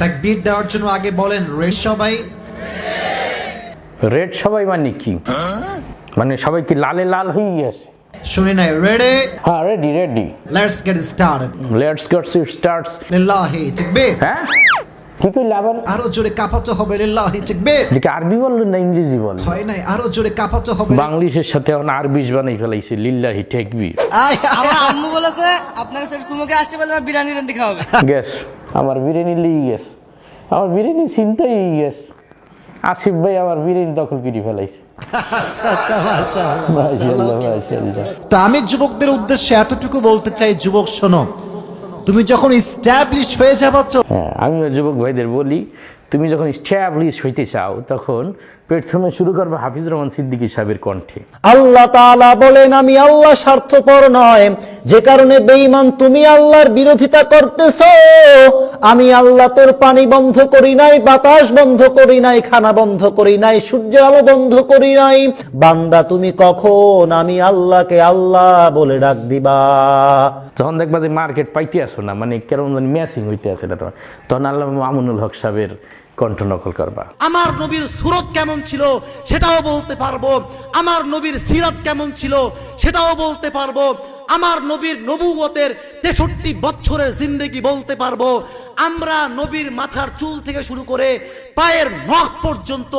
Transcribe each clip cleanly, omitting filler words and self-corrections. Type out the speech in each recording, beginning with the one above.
তাকবীর দেওয়ার জন্য আগে বলেন রেড সবাই। রেড সবাই মানে কি? মানে সবাই কি লালে লাল হয়ে গেছে? শুনি নাই, রেডি? হ্যাঁ ready ready. Let's get started. Let's get starts. লিল্লাহি তাকবীর। হ্যাঁ কি কইলা আবার? আরো জোরে কাঁপাতে হবে, লিল্লাহি তাকবীর। এটা আরবি বললেন না ইংরেজি বললেন? হয় নাই, আরো জোরে কাঁপাতে হবে। বাংলিশের সাথে এখন আরবি বানাই ফেলাইছে, লিল্লাহি তাকবীর। আমার আম্মু বলেছে আপনার সাথে সুমুকে আসতে বলে বিরিয়ানি রান্দি খাওয়াবে। গ্যাস আমার বিরিয়ানি লিয়ে গেছে, আমার বিরিয়ানি চিন্তাই গেছে। আসিফ ভাই আমার বিরিয়ানি দখল করে ফেলাইছে। আচ্ছা আচ্ছা, মাশাআল্লাহ। মাশাআল্লাহ মাশাআল্লাহ। তো আমি যুবকদের উদ্দেশ্যে এতটুকু বলতে চাই, যুবক শোনো, তুমি যখন ইস্টাবলিশ হয়ে যাবে, হ্যাঁ আমিও যুবক ভাইদের বলি, তুমি যখন স্ট্যাবলিশ হইতে চাও তখন প্রথমে শুরু করবে হাফিজুর রহমান সিদ্দিকী সাহেবের কণ্ঠে। আল্লাহ তাআলা বলেন, আমি আল্লাহ স্বার্থপর নয়, যে কারণে বেঈমান তুমি আল্লাহর বিরোধিতা করতেছো। আমি আল্লাহ তোর পানি বন্ধ করি নাই, বাতাস বন্ধ করি নাই, খানা বন্ধ করি নাই, সূর্যের আলো বন্ধ করি নাই। বান্দা তুমি কখন আমি আল্লাহকে আল্লাহ বলে ডাক দিবা? যখন দেখবা যে মার্কেট পাইতে আসো না, মানে কেমন মানে ম্যাচিং হইতে আছে না, তখন আল্লাহ মামুনুল হক সাহেবের কণ্ঠ নকল করবা। আমার নবীর সুরত কেমন ছিল সেটাও বলতে পারবো, আমার নবীর সিরাত কেমন ছিল সেটাও বলতে পারবো, আমার নবীর নবুয়তের 63 বছরের জিন্দেগি বলতে পারবো। আমরা নবীর মাথার চুল থেকে শুরু করে পায়ের নখ পর্যন্ত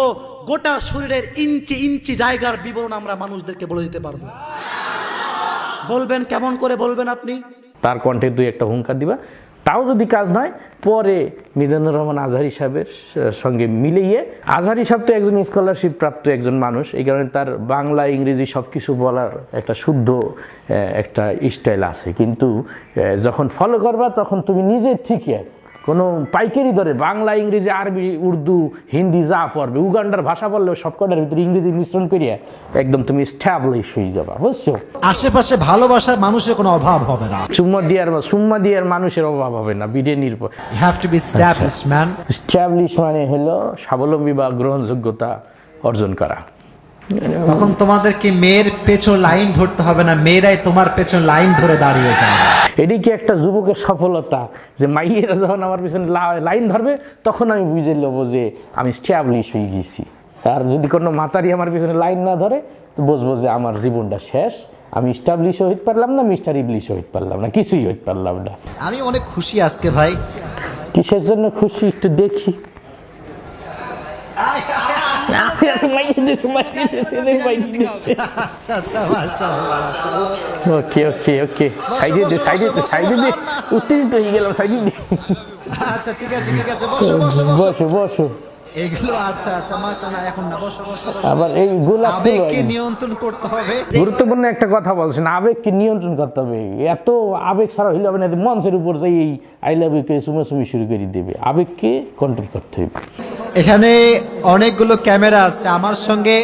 গোটা শরীরের ইঞ্চি ইঞ্চি জায়গার বিবরণ আমরা মানুষদেরকে বলে দিতে পারবো। বলবেন কেমন করে বলবেন আপনি? তার কণ্ঠে দুই একটা হুঙ্কার দিবা, তাও যদি কাজ নয় পরে মিজানুর রহমান আজহারি সাহেবের সঙ্গে মিলিয়ে, আজহারি সাহেব তো একজন স্কলারশিপ প্রাপ্ত একজন মানুষ, এই কারণে তার বাংলা ইংরেজি সব কিছু বলার একটা শুদ্ধ একটা স্টাইল আছে, কিন্তু যখন ফলো করবা তখন তুমি নিজে ঠিকই কোনো পাইকারি ধরে বাংলা ইংরেজি আরবি উর্দু হিন্দি যা পড়বে, উগান্ডার ভাষা বললেও সব কটার ভিতরে ইংরেজি মিশ্রণ করিয়া একদম তুমি স্ট্যাবলিশ হয়ে যাবা, বুঝছো? আশেপাশে ভালোবাসার মানুষের কোনো অভাব হবে না, সুম্মা দিয়ার মানুষের অভাব হবে না বিরিয়ানির পর। You have to be establish man. Establish মানে হলো স্বাবলম্বী বা গ্রহণযোগ্যতা অর্জন করা। তখন তোমাদেরকে মেয়ের পেছন লাইন ধরতে হবে না, মেয়েরাই তোমার পেছন লাইন ধরে দাঁড়িয়ে যাবে। এটি কি একটা যুবকের সফলতা যে মাইয়েরা যখন আমার পিছনে লাইন ধরবে তখন আমি বুঝে নেবো যে আমি স্ট্যাবলিশ হয়ে গেছি। আর যদি কোনো মাতারি আমার পিছনে লাইন না ধরে তো বুঝবো যে আমার জীবনটা শেষ, আমি স্ট্যাবলিশ হইতে পারলাম না, মিস্টার ইবলিশ হইতে পারলাম না, কিছুই হইতে পারলাম না। আমি অনেক খুশি আজকে ভাই। কিসের জন্য খুশি একটু দেখি। আচ্ছা আচ্ছা, মাশাআল্লাহ। ওকে ওকে ওকে, সাইডে দে উত্তেজিত হয়ে গেলাম, সাইডে দে। আচ্ছা ঠিক আছে ঠিক আছে, বসো বসো বসো বসো। এগুলো আচ্ছা আচ্ছা, মাশাআল্লাহ, এখন না, বসো বসো। আবার এই গোলাপ আবেগকে নিয়ন্ত্রণ করতে হবে। গুরুত্বপূর্ণ একটা কথা বলছেন, আবেগকে নিয়ন্ত্রণ করতে হবে। এত আবেগ ছাড়া হইলে হবে না, মঞ্চের উপর যাই এই আই লাভ ইউকে চুমাচুমি শুরু করে দেবে, আবেগকে কন্ট্রোল করতে হবে। এখানে অনেকগুলো ক্যামেরা আছে, আমার সঙ্গে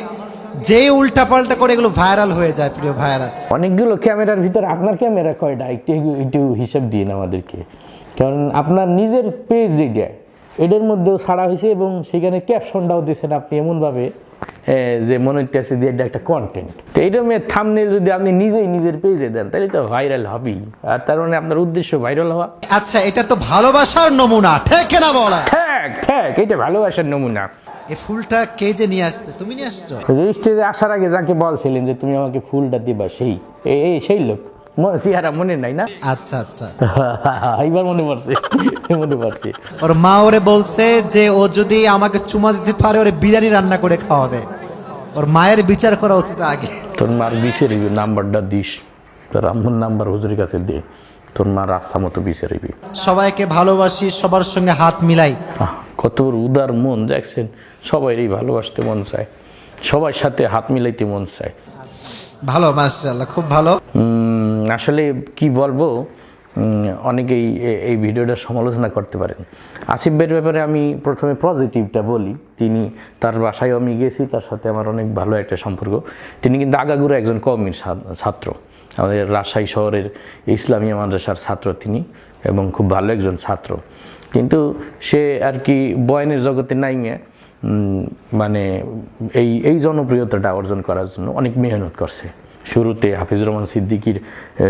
যে উল্টাপাল্টা করে এগুলো ভাইরাল হয়ে যায়, প্রিয় ভাইরা। অনেকগুলো ক্যামেরার ভিতরে আপনার ক্যামেরা কয়টা একটু হিসাব দিন আমাদেরকে, কারণ আপনার নিজের পেজ যেটা এটার মধ্যেও ছাড়া হয়েছে এবং সেখানে ক্যাপশনটাও দিয়েছেন আপনি এমনভাবে যে মনে হচ্ছে যে এটা একটা কন্টেন্ট। তো এইটা থাম্বনেল যদি আপনি নিজেই নিজের পেজে দেন তাহলে তো ভাইরাল হবেই, আর তার মানে আপনার উদ্দেশ্য ভাইরাল হওয়া। আচ্ছা, এটা তো ভালোবাসার নমুনা, ঠিক না বলা? ঠিক, এটা ভালোবাসার নমুনা। এই ফুলটা কে যে নিয়ে আসছে? তুমি নিয়ে আসছো? স্টেজে আসার আগে যাকে বলছিলেন যে তুমি আমাকে ফুলটা দিবা, সেই লোক চেহারা মনে নাই না? আচ্ছা আচ্ছা, এইবার মনে পড়ছে। ওর মা ওরে বলছে যে ও যদি আমাকে চুমা দিতে পারে ওরে বিরিয়ানি রান্না করে খাওয়াবে। ওর মায়ের বিচার করা উচিত আগে। তোর মার বিচার নাম্বারটা দিস, তোর আম্মুর নাম্বার হুজুরের কাছে দে, তোর মা রাস্তা মতো বিচার। সবাইকে ভালোবাসি, সবার সঙ্গে হাত মিলাই। কত বড় উদার মন দেখছেন, সবাইরই ভালোবাসতে মন চায়, সবার সাথে হাত মিলাইতে মন চায়। ভালো, মাশাআল্লাহ, খুব ভালো। আসলে কি বলবো, অনেকেই এই ভিডিওটা সমালোচনা করতে পারেন। আসিফ ভাইয়ের ব্যাপারে আমি প্রথমে পজিটিভটা বলি। তার বাসায় আমি গেছি, তার সাথে আমার অনেক ভালো একটা সম্পর্ক। তিনি কিন্তু আগাগোড়া একজন কওমির ছাত্র, আমাদের রাজশাহী শহরের ইসলামিয়া মাদ্রাসার ছাত্র তিনি, এবং খুব ভালো একজন ছাত্র। কিন্তু সে আর কি বয়ানের জগতে নাইমে মানে এই জনপ্রিয়তাটা অর্জন করার জন্য অনেক মেহনত করছে। শুরুতে হাফিজুর রহমান সিদ্দিকীর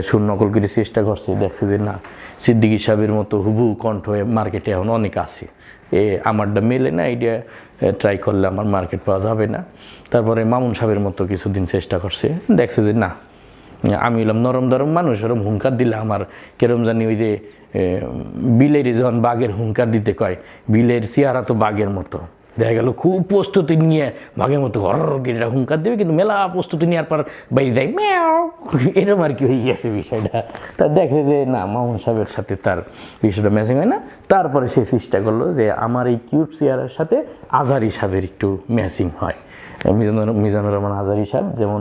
সুর নকল করে চেষ্টা করছে, দেখছে যে না, সিদ্দিকী সাহেবের মতো হুবহু কণ্ঠ মার্কেটে এখন অনেক আছে, আমারটা মেলে না, এটা ট্রাই করলে আমার মার্কেট পাওয়া যাবে না। তারপরে মামুন সাহেবের মতো কিছুদিন চেষ্টা করছে, দেখছে যে না, আমি হলাম নরম দরম মানুষ, ওরম হুঙ্কার দিলে আমার কেরম জানি ওই যে বিলের যখন বাঘের হুঙ্কার দিতে কয়, বিলের চেহারা তো বাঘের মতো, দেখা গেল খুব প্রস্তুতি নিয়ে বাঘের মতো ঘরেরা হুঙ্কার দেবে, কিন্তু মেলা প্রস্তুতি নেওয়ার পর বাইরে দেয় ম্যাও, এরকম আর কি হয়ে গেছে বিষয়টা। তা দেখে যে না, মামুন সাহেবের সাথে তার বিষয়টা ম্যাচিং হয় না। তারপরে সে চেষ্টা করলো যে আমার এই কিউট চেহারার সাথে আজহারি সাহেবের একটু ম্যাচিং হয়। মিজানুর রহমান আজহারি সাহেব যেমন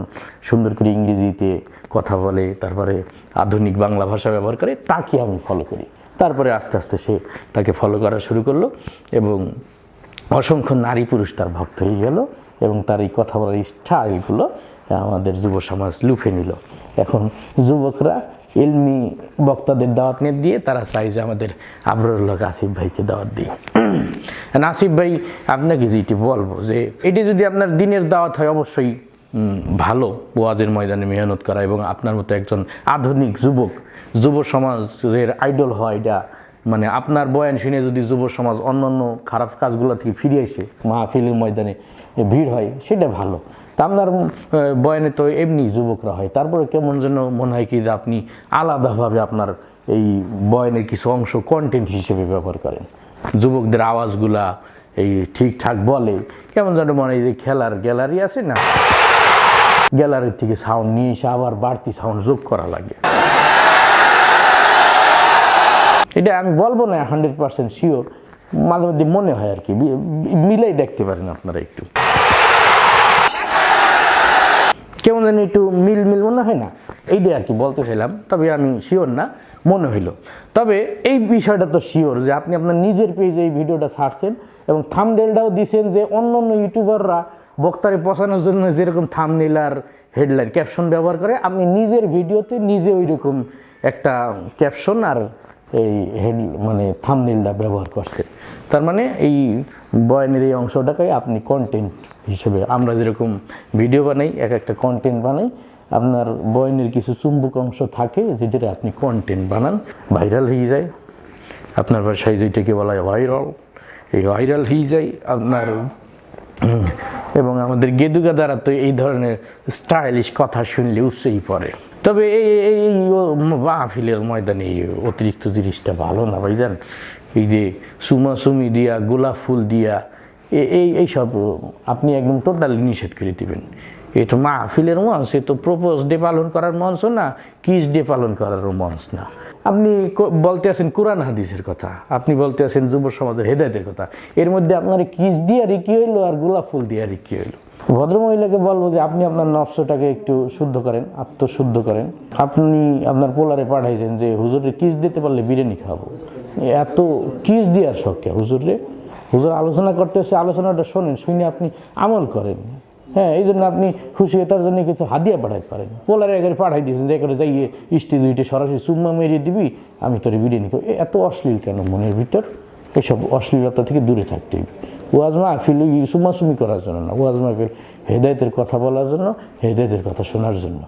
সুন্দর করে ইংরেজিতে কথা বলে, তারপরে আধুনিক বাংলা ভাষা ব্যবহার করে, তাকে আমি ফলো করি। তারপরে আস্তে আস্তে সে তাকে ফলো করা শুরু করলো এবং অসংখ্য নারী পুরুষ তার ভক্ত হয়ে গেল এবং তার এই কথা বলার স্টাইলগুলো আমাদের যুব সমাজ লুফে নিল। এখন যুবকরা ইলমি বক্তাদের দাওয়াত নিয়ে দিয়ে তারা চাই যে আমাদের আবরুল্লাহ আসিফ ভাইকে দাওয়াত দিই। আসিফ ভাই, আপনাকে যেটি বলবো যে এটি যদি আপনার দিনের দাওয়াত হয়, অবশ্যই ভালো ওয়াজের ময়দানে মেহনত করা এবং আপনার মতো একজন আধুনিক যুব সমাজের আইডল হয়, এটা মানে আপনার বয়ান শুনে যদি যুব সমাজ অন্যান্য খারাপ কাজগুলো থেকে ফিরে এসে মাহফিলের ময়দানে ভিড় হয়, সেটা ভালো। তা আপনার বয়ানে তো এমনি যুবকরা হয়, তারপরে কেমন যেন মনে হয় কি যে আপনি আলাদাভাবে আপনার এই বয়ানের কিছু অংশ কন্টেন্ট হিসেবে ব্যবহার করেন, যুবকদের আওয়াজগুলা এই ঠিকঠাক বলে, কেমন যেন মনে হয় যে খেলার গ্যালারি আছে না, গ্যালারির থেকে সাউন্ড নিয়ে এসে আবার বাড়তি সাউন্ড যোগ করা লাগে। এটা আমি বলবো না 100% শিওর, মাঝে মধ্যে মনে হয় আর কি, মিলাই দেখতে পারেন আপনারা একটু, কেমন যেন একটু মিল মনে হয় না, এইটাই আর কি বলতে চাইলাম। তবে আমি শিওর না, মনে হইল। তবে এই বিষয়টা তো শিওর যে আপনি আপনার নিজের পেজে এই ভিডিওটা ছাড়ছেন এবং থাম্বনেলটাও দিয়েছেন যে অন্য ইউটিউবাররা বক্তারে পছানোর জন্য যেরকম থাম্বনেল আর হেডলাইন ক্যাপশন ব্যবহার করে, আপনি নিজের ভিডিওতে নিজে ওই রকম একটা ক্যাপশন আর এই মানে থাম্বনেলটা ব্যবহার করছে। তার মানে এই বয়ানের এই অংশটাকে আপনি কন্টেন্ট হিসেবে, আমরা যেরকম ভিডিও বানাই, একটা কন্টেন্ট বানাই, আপনার বয়ানের কিছু চুম্বক অংশ থাকে যেটা আপনি কন্টেন্ট বানান, ভাইরাল হয়ে যায়। আপনার ভাষায় যেটাকে বলা হয় ভাইরাল, এই ভাইরাল হয়ে যায় আপনার। এবং আমাদের গেদুগা দ্বারা তো এই ধরনের স্টাইলিশ কথা শুনলে উৎসাহী পড়ে। তবে এই মাহফিলের ময়দানে অতিরিক্ত জিনিসটা ভালো না ভাইজান, এই যে সুমাসুমি দিয়া, গোলাপ ফুল দিয়া, এইসব আপনি একদম টোটালি নিষেধ করে দিবেন। এটা মাহফিলের মঞ্চ, এ তো প্রপোজ ডে পালন করার মঞ্চ না, কিস ডে পালন করারও মঞ্চ না। আপনি বলতে আছেন কোরআন হাদিসের কথা, আপনি বলতে আছেন যুব সমাজের হেদায়েতের কথা, এর মধ্যে আপনার কিস দিয়ে আর কি হইলো আর গোলাপ ফুল দিয়ে আর কি হইলো? ভদ্রমহিলাকে বলবো যে আপনি আপনার নফসটাকে একটু শুদ্ধ করেন, আত্মশুদ্ধ করেন। আপনি আপনার পোলারে পাঠাইছেন যে হুজুরে কিস দিতে পারলে বিরিয়ানি খাবো, এত কিস দেওয়ার শখে হুজুরে, হুজুর আলোচনা করতে এসে আলোচনাটা শোনেন, শুনে আপনি আমল করেন। হ্যাঁ, এই জন্য আপনি খুশি হয়ে তার জন্য কিছু হাদিয়া পাঠাইতে পারেন। পোলারে এখানে পাঠাই দিয়েছেন যে এখানে যাইয়ে স্টেজ উইটে সরাসরি চুম্মা মেরিয়ে দিবি, আমি তোর বিরিয়ানি খাবো। এত অশ্লীল কেন মনের ভিতর? এসব অশ্লীলতা থেকে দূরে থাকতে হবে। ওয়াজ মাহফিল সুমাসুমি করার জন্য না, ওয়াজ মাহফিল হেদায়েতের কথা বলার জন্য, হেদায়েতের কথা শোনার জন্য।